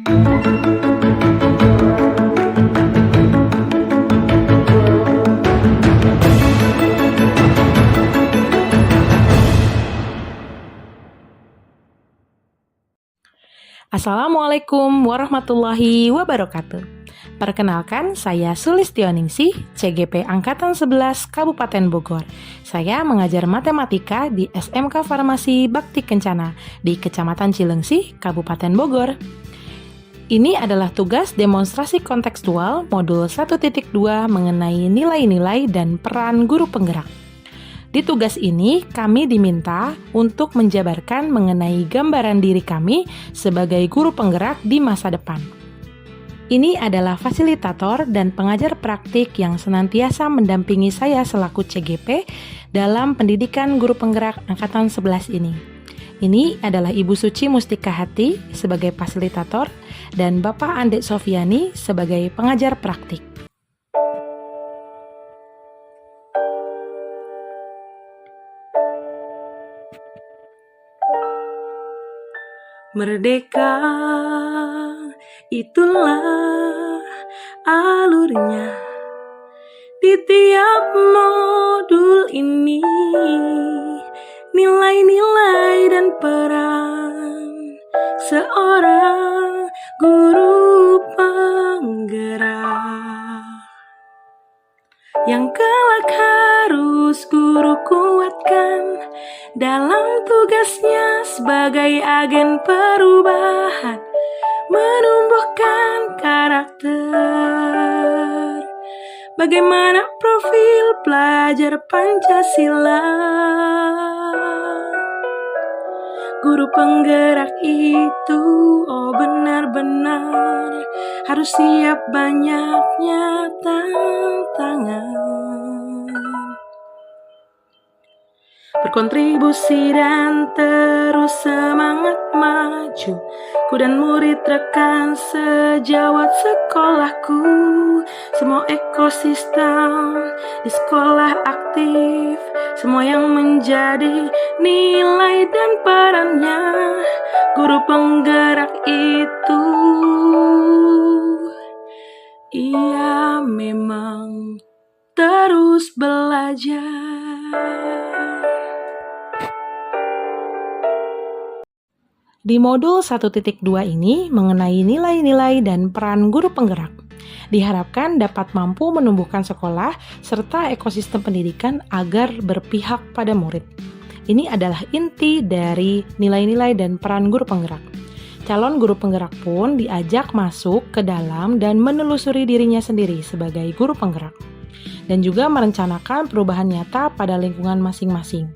Assalamualaikum warahmatullahi wabarakatuh. Perkenalkan, saya Sulistioningsi, CGP Angkatan 11 Kabupaten Bogor. Saya mengajar matematika di SMK Farmasi Bakti Kencana di Kecamatan Cilengsi, Kabupaten Bogor. Ini adalah tugas demonstrasi kontekstual modul 1.2 mengenai nilai-nilai dan peran guru penggerak. Di tugas ini, kami diminta untuk menjabarkan mengenai gambaran diri kami sebagai guru penggerak di masa depan. Ini adalah fasilitator dan pengajar praktik yang senantiasa mendampingi saya selaku CGP dalam pendidikan guru penggerak Angkatan 11 ini. Ini adalah Ibu Suci Mustika Hati sebagai fasilitator dan Bapak Andek Sofiani sebagai pengajar praktik. Merdeka, itulah alurnya di tiap modul ini. Nilai-nilai dan peran seorang guru penggerak yang kelak harus guru kuatkan dalam tugasnya sebagai agen perubahan, menumbuhkan karakter. Bagaimana profil pelajar Pancasila? Guru penggerak itu benar-benar harus siap banyaknya tantangan. Berkontribusi dan terus semangat maju. Ku dan murid rekan sejawat sekolahku, semua ekosistem di sekolah aktif, semua yang menjadi nilai dan perannya guru penggerak itu. Ia memang terus belajar. Di modul 1.2 ini mengenai nilai-nilai dan peran guru penggerak. Diharapkan dapat mampu menumbuhkan sekolah serta ekosistem pendidikan agar berpihak pada murid. Ini adalah inti dari nilai-nilai dan peran guru penggerak. Calon guru penggerak pun diajak masuk ke dalam dan menelusuri dirinya sendiri sebagai guru penggerak. Dan juga merencanakan perubahan nyata pada lingkungan masing-masing.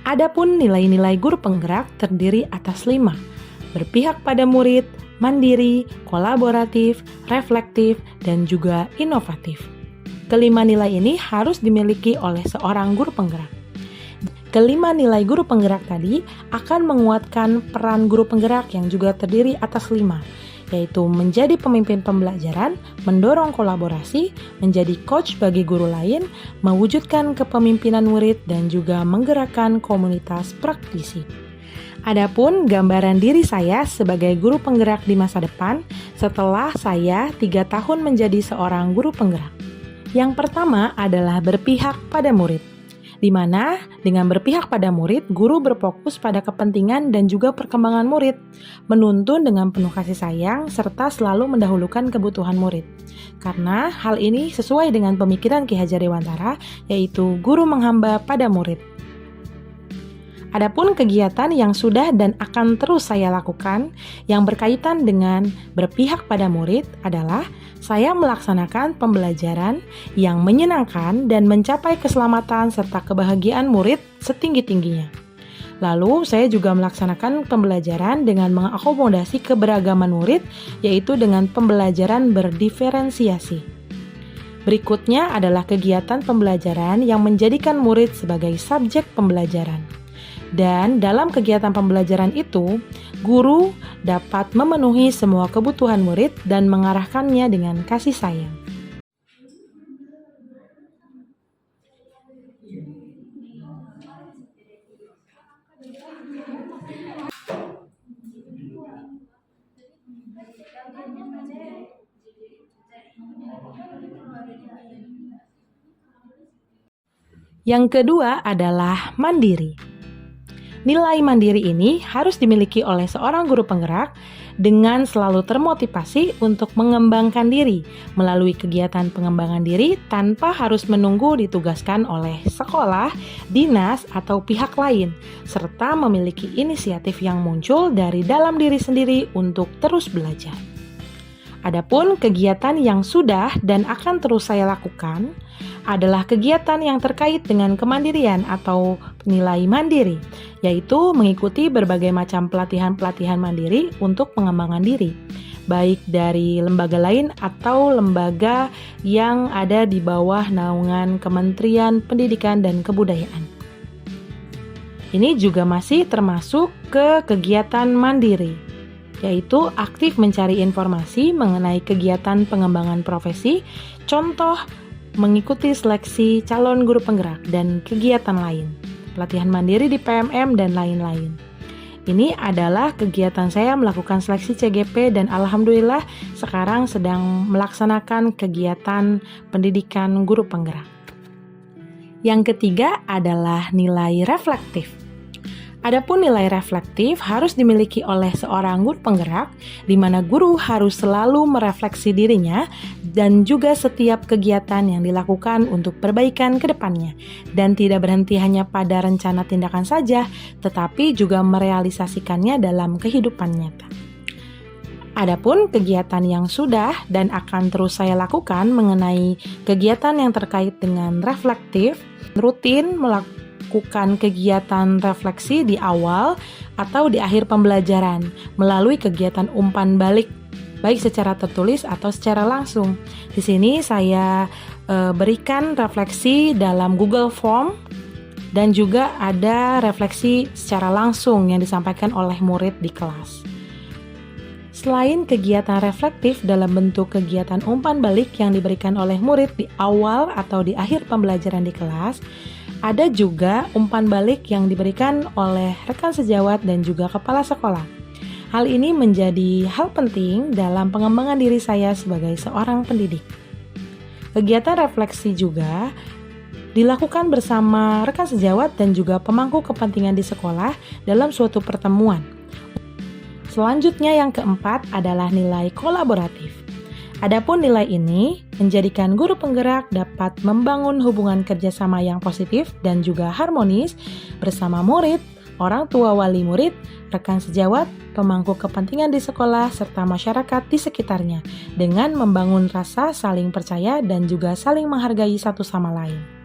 Adapun nilai-nilai guru penggerak terdiri atas 5, berpihak pada murid, mandiri, kolaboratif, reflektif, dan juga inovatif. Kelima nilai ini harus dimiliki oleh seorang guru penggerak. Kelima nilai guru penggerak tadi akan menguatkan peran guru penggerak yang juga terdiri atas 5, yaitu menjadi pemimpin pembelajaran, mendorong kolaborasi, menjadi coach bagi guru lain, mewujudkan kepemimpinan murid, dan juga menggerakkan komunitas praktisi. Adapun gambaran diri saya sebagai guru penggerak di masa depan setelah saya 3 tahun menjadi seorang guru penggerak. Yang pertama adalah berpihak pada murid. Di mana dengan berpihak pada murid, guru berfokus pada kepentingan dan juga perkembangan murid, menuntun dengan penuh kasih sayang, serta selalu mendahulukan kebutuhan murid. Karena hal ini sesuai dengan pemikiran Ki Hajar Dewantara, yaitu guru menghamba pada murid. Adapun kegiatan yang sudah dan akan terus saya lakukan yang berkaitan dengan berpihak pada murid adalah saya melaksanakan pembelajaran yang menyenangkan dan mencapai keselamatan serta kebahagiaan murid setinggi-tingginya. Lalu saya juga melaksanakan pembelajaran dengan mengakomodasi keberagaman murid, yaitu dengan pembelajaran berdiferensiasi. Berikutnya adalah kegiatan pembelajaran yang menjadikan murid sebagai subjek pembelajaran. Dan dalam kegiatan pembelajaran itu, guru dapat memenuhi semua kebutuhan murid dan mengarahkannya dengan kasih sayang. Yang kedua adalah mandiri. Nilai mandiri ini harus dimiliki oleh seorang guru penggerak dengan selalu termotivasi untuk mengembangkan diri melalui kegiatan pengembangan diri tanpa harus menunggu ditugaskan oleh sekolah, dinas, atau pihak lain, serta memiliki inisiatif yang muncul dari dalam diri sendiri untuk terus belajar. Adapun kegiatan yang sudah dan akan terus saya lakukan adalah kegiatan yang terkait dengan kemandirian atau nilai mandiri, yaitu mengikuti berbagai macam pelatihan-pelatihan mandiri untuk pengembangan diri, baik dari lembaga lain atau lembaga yang ada di bawah naungan Kementerian Pendidikan dan Kebudayaan. Ini juga masih termasuk ke kegiatan mandiri, yaitu aktif mencari informasi mengenai kegiatan pengembangan profesi, contoh mengikuti seleksi calon guru penggerak dan kegiatan lain, pelatihan mandiri di PMM dan lain-lain. Ini adalah kegiatan saya melakukan seleksi CGP dan alhamdulillah sekarang sedang melaksanakan kegiatan pendidikan guru penggerak. Yang ketiga adalah nilai reflektif. Adapun nilai reflektif harus dimiliki oleh seorang guru penggerak, di mana guru harus selalu merefleksi dirinya dan juga setiap kegiatan yang dilakukan untuk perbaikan ke depannya, dan tidak berhenti hanya pada rencana tindakan saja, tetapi juga merealisasikannya dalam kehidupan nyata. Adapun kegiatan yang sudah dan akan terus saya lakukan mengenai kegiatan yang terkait dengan reflektif, rutin melakukan kegiatan refleksi di awal atau di akhir pembelajaran melalui kegiatan umpan balik baik secara tertulis atau secara langsung. Di sini saya berikan refleksi dalam Google Form dan juga ada refleksi secara langsung yang disampaikan oleh murid di kelas. Selain kegiatan reflektif dalam bentuk kegiatan umpan balik yang diberikan oleh murid di awal atau di akhir pembelajaran di kelas, ada juga umpan balik yang diberikan oleh rekan sejawat dan juga kepala sekolah. Hal ini menjadi hal penting dalam pengembangan diri saya sebagai seorang pendidik. Kegiatan refleksi juga dilakukan bersama rekan sejawat dan juga pemangku kepentingan di sekolah dalam suatu pertemuan. Selanjutnya yang keempat adalah nilai kolaboratif. Adapun nilai ini menjadikan guru penggerak dapat membangun hubungan kerjasama yang positif dan juga harmonis bersama murid, orang tua wali murid, rekan sejawat, pemangku kepentingan di sekolah, serta masyarakat di sekitarnya dengan membangun rasa saling percaya dan juga saling menghargai satu sama lain.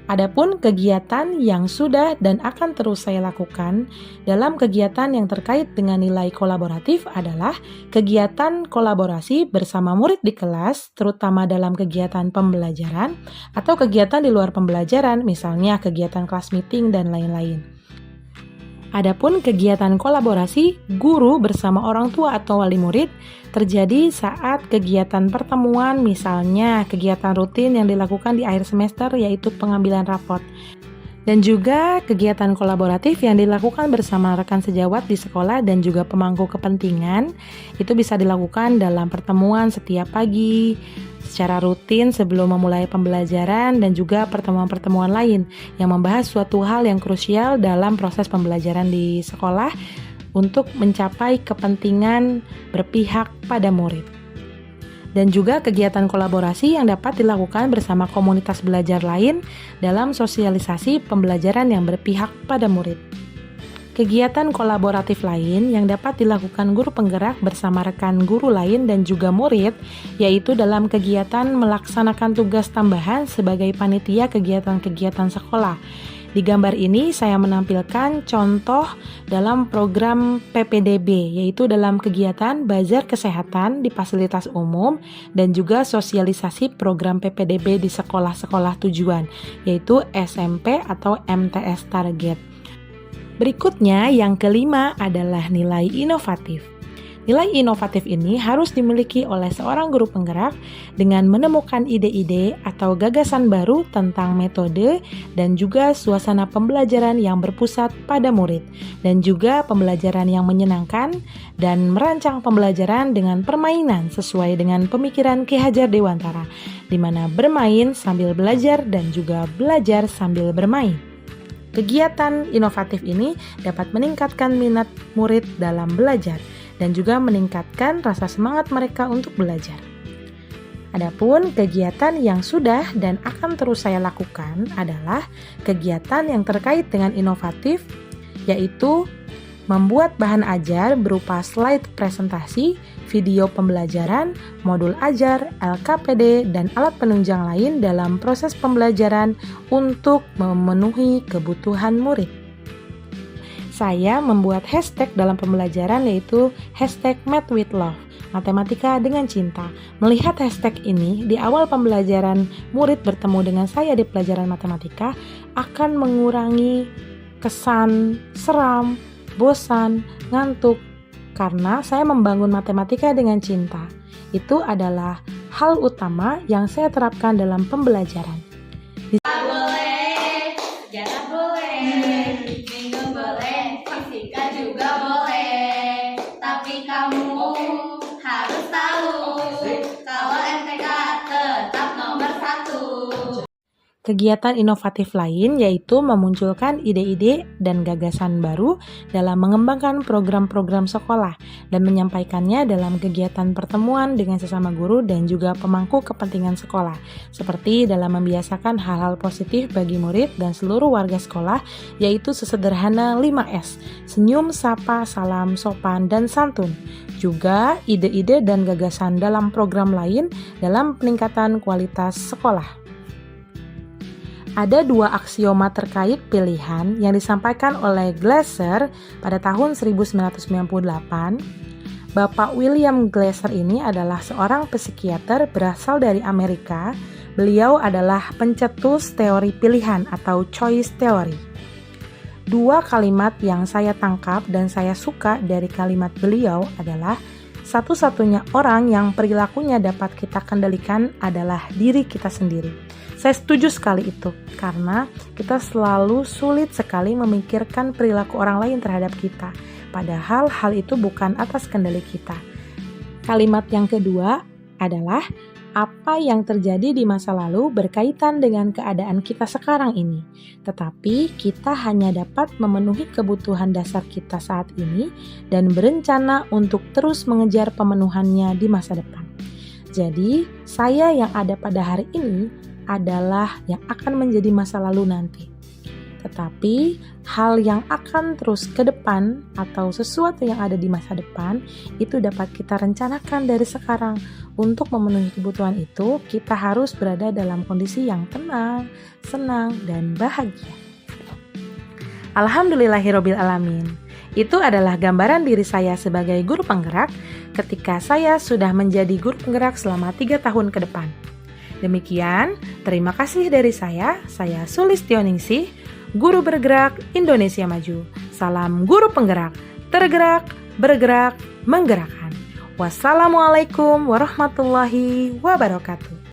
Adapun kegiatan yang sudah dan akan terus saya lakukan dalam kegiatan yang terkait dengan nilai kolaboratif adalah kegiatan kolaborasi bersama murid di kelas, terutama dalam kegiatan pembelajaran atau kegiatan di luar pembelajaran, misalnya kegiatan kelas meeting dan lain-lain. Adapun kegiatan kolaborasi guru bersama orang tua atau wali murid terjadi saat kegiatan pertemuan, misalnya kegiatan rutin yang dilakukan di akhir semester yaitu pengambilan raport. Dan juga kegiatan kolaboratif yang dilakukan bersama rekan sejawat di sekolah dan juga pemangku kepentingan itu bisa dilakukan dalam pertemuan setiap pagi secara rutin sebelum memulai pembelajaran dan juga pertemuan-pertemuan lain yang membahas suatu hal yang krusial dalam proses pembelajaran di sekolah untuk mencapai kepentingan berpihak pada murid. Dan juga kegiatan kolaborasi yang dapat dilakukan bersama komunitas belajar lain dalam sosialisasi pembelajaran yang berpihak pada murid. Kegiatan kolaboratif lain yang dapat dilakukan guru penggerak bersama rekan guru lain dan juga murid, yaitu dalam kegiatan melaksanakan tugas tambahan sebagai panitia kegiatan-kegiatan sekolah. Di gambar ini saya menampilkan contoh dalam program PPDB, yaitu dalam kegiatan bazar kesehatan di fasilitas umum dan juga sosialisasi program PPDB di sekolah-sekolah tujuan, yaitu SMP atau MTS target. Berikutnya yang kelima adalah nilai inovatif. Nilai inovatif ini harus dimiliki oleh seorang guru penggerak dengan menemukan ide-ide atau gagasan baru tentang metode dan juga suasana pembelajaran yang berpusat pada murid, dan juga pembelajaran yang menyenangkan dan merancang pembelajaran dengan permainan sesuai dengan pemikiran Ki Hajar Dewantara, di mana bermain sambil belajar dan juga belajar sambil bermain. Kegiatan inovatif ini dapat meningkatkan minat murid dalam belajar dan juga meningkatkan rasa semangat mereka untuk belajar. Adapun kegiatan yang sudah dan akan terus saya lakukan adalah kegiatan yang terkait dengan inovatif, yaitu membuat bahan ajar berupa slide presentasi, video pembelajaran, modul ajar, LKPD, dan alat penunjang lain dalam proses pembelajaran untuk memenuhi kebutuhan murid. Saya membuat hashtag dalam pembelajaran, yaitu hashtag Math with Love, matematika dengan cinta. Melihat hashtag ini di awal pembelajaran, murid bertemu dengan saya di pelajaran matematika akan mengurangi kesan seram, bosan, ngantuk, karena saya membangun matematika dengan cinta. Itu adalah hal utama yang saya terapkan dalam pembelajaran. Boleh, sejarah boleh, minum boleh, fisika juga boleh. Tapi kamu harus tahu, kalau MTK tetap nomor 1. Kegiatan inovatif lain yaitu memunculkan ide-ide dan gagasan baru dalam mengembangkan program-program sekolah dan menyampaikannya dalam kegiatan pertemuan dengan sesama guru dan juga pemangku kepentingan sekolah, seperti dalam membiasakan hal-hal positif bagi murid dan seluruh warga sekolah, yaitu sesederhana 5S, senyum, sapa, salam, sopan, dan santun. Juga ide-ide dan gagasan dalam program lain dalam peningkatan kualitas sekolah. Ada 2 aksioma terkait pilihan yang disampaikan oleh Glasser pada tahun 1998. Bapak William Glasser ini adalah seorang psikiater berasal dari Amerika. Beliau adalah pencetus teori pilihan atau choice theory. 2 kalimat yang saya tangkap dan saya suka dari kalimat beliau adalah, satu-satunya orang yang perilakunya dapat kita kendalikan adalah diri kita sendiri. Saya setuju sekali itu, karena kita selalu sulit sekali memikirkan perilaku orang lain terhadap kita, padahal hal itu bukan atas kendali kita. Kalimat yang kedua adalah, apa yang terjadi di masa lalu berkaitan dengan keadaan kita sekarang ini, tetapi kita hanya dapat memenuhi kebutuhan dasar kita saat ini dan berencana untuk terus mengejar pemenuhannya di masa depan. Jadi, saya yang ada pada hari ini adalah yang akan menjadi masa lalu nanti. Tetapi hal yang akan terus ke depan atau sesuatu yang ada di masa depan itu dapat kita rencanakan dari sekarang. Untuk memenuhi kebutuhan itu, kita harus berada dalam kondisi yang tenang, senang, dan bahagia. Alhamdulillahirabbil alamin. Itu adalah gambaran diri saya sebagai guru penggerak ketika saya sudah menjadi guru penggerak selama 3 tahun ke depan. Demikian, terima kasih dari saya Sulistioningsi, Guru Bergerak Indonesia Maju. Salam guru penggerak, tergerak, bergerak, menggerakkan. Wassalamualaikum warahmatullahi wabarakatuh.